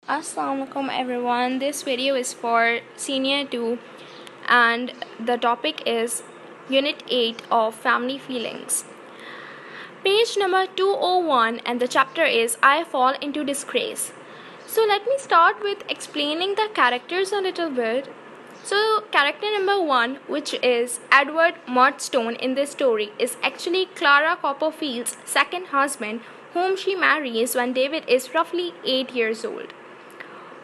Assalamualaikum everyone. This video is for Senior 2 and the topic is Unit 8 of Family Feelings. Page number 201 and the chapter is I Fall into Disgrace. So let me start with explaining the characters a little bit. So character number 1, which is Edward Murdstone in this story, is actually Clara Copperfield's second husband, whom she marries when David is roughly 8 years old.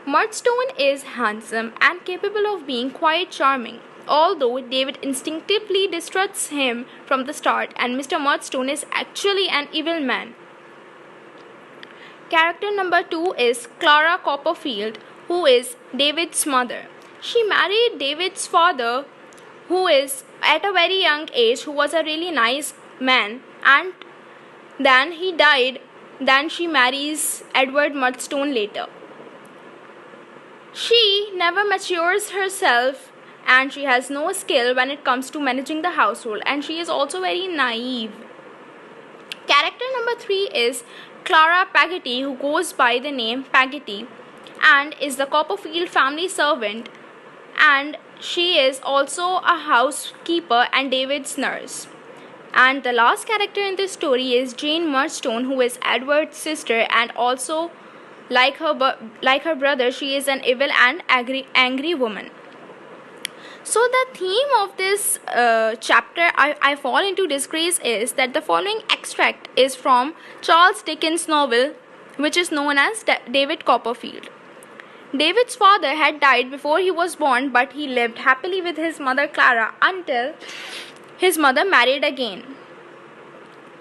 Murdstone is handsome and capable of being quite charming, although David instinctively distrusts him from the start, and Mr. Murdstone is actually an evil man. Character number 2 is Clara Copperfield, who is David's mother. She married David's father, who is at a very young age, who was a really nice man, and then he died. Then she marries Edward Murdstone later. She never matures herself and she has no skill when it comes to managing the household, and she is also very naive. Character number 3 is Clara Peggotty, who goes by the name Peggotty and is the Copperfield family servant, and she is also a housekeeper and David's nurse. And the last character in this story is Jane Murdstone, who is Edward's sister, and also like her brother, she is an evil and angry woman. So the theme of this chapter, I Fall into Disgrace, is that the following extract is from Charles Dickens' novel, which is known as David Copperfield. David's father had died before he was born, but he lived happily with his mother Clara until his mother married again.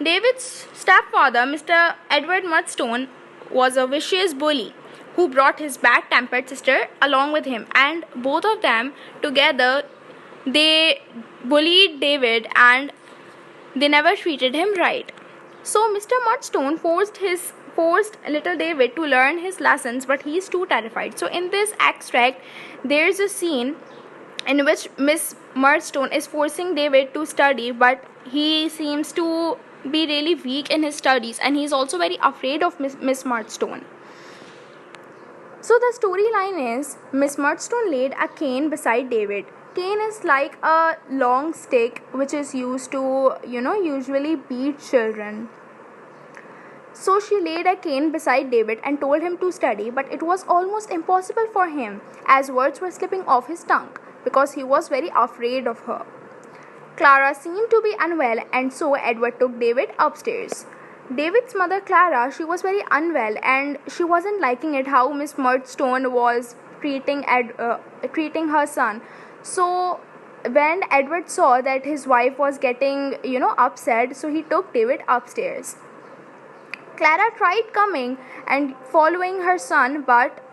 David's stepfather, Mr. Edward Murdstone, was a vicious bully who brought his bad-tempered sister along with him, and both of them together they bullied David and they never treated him right. So Mr. Murdstone forced little David to learn his lessons, but he is too terrified. So in this extract there is a scene in which Miss Murdstone is forcing David to study, but he seems to be really weak in his studies, and he is also very afraid of Miss Murdstone. So the storyline is Miss Murdstone laid a cane beside David. Cane is like a long stick which is used to, usually beat children. So she laid a cane beside David and told him to study, but it was almost impossible for him, as words were slipping off his tongue, because he was very afraid of her. Clara seemed to be unwell, and so Edward took David upstairs. David's mother Clara, she was very unwell and she wasn't liking it how Miss Murdstone was treating her son. So when Edward saw that his wife was getting upset, so he took David upstairs. Clara tried coming and following her son, but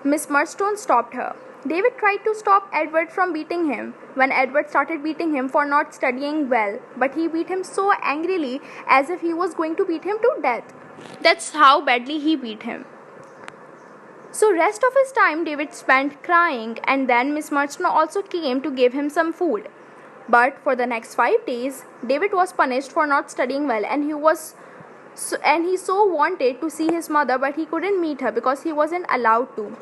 Miss Murdstone stopped her. David tried to stop Edward from beating him when Edward started beating him for not studying well, but he beat him so angrily as if he was going to beat him to death. That's how badly he beat him. So rest of his time David spent crying, and then Miss Murdstone also came to give him some food. But for the next 5 days, David was punished for not studying well, and he so wanted to see his mother, but he couldn't meet her because he wasn't allowed to.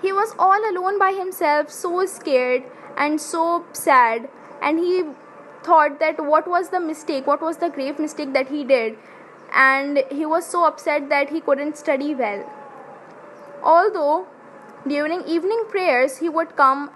He was all alone by himself, so scared and so sad, and he thought that what was the grave mistake that he did, and he was so upset that he couldn't study well. Although during evening prayers he would come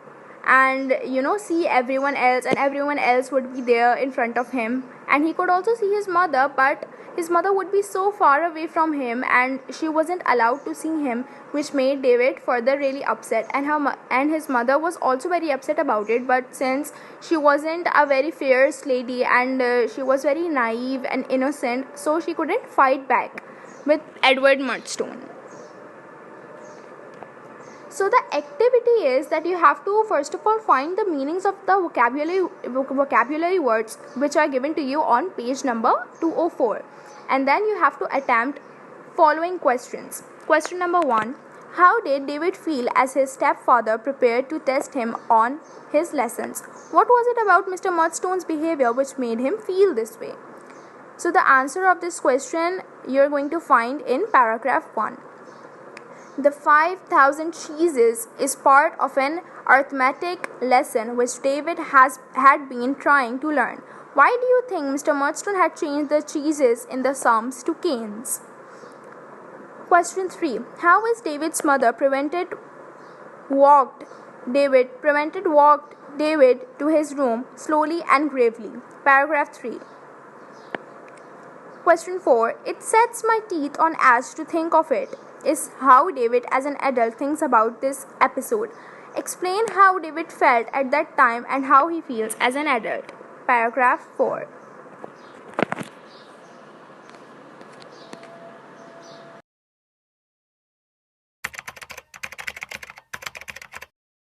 and see everyone else, and everyone else would be there in front of him, and he could also see his mother, but his mother would be so far away from him and she wasn't allowed to see him, which made David further really upset, and his mother was also very upset about it. But since she wasn't a very fierce lady and she was very naive and innocent, so she couldn't fight back with Edward Murdstone. So the activity is that you have to first of all find the meanings of the vocabulary words which are given to you on page number 204, and then you have to attempt following questions. Question number 1. How did David feel as his stepfather prepared to test him on his lessons? What was it about Mr. Murdstone's behavior which made him feel this way? So the answer of this question you're going to find in paragraph 1. The 5,000 cheeses is part of an arithmetic lesson which David had been trying to learn. Why do you think Mr. Murdstone had changed the cheeses in the sums to canes? Question 3. How is David's mother walked David to his room slowly and gravely? Paragraph 3. Question 4. It sets my teeth on edge to think of it, is how David as an adult thinks about this episode. Explain how David felt at that time and how he feels as an adult. Paragraph 4.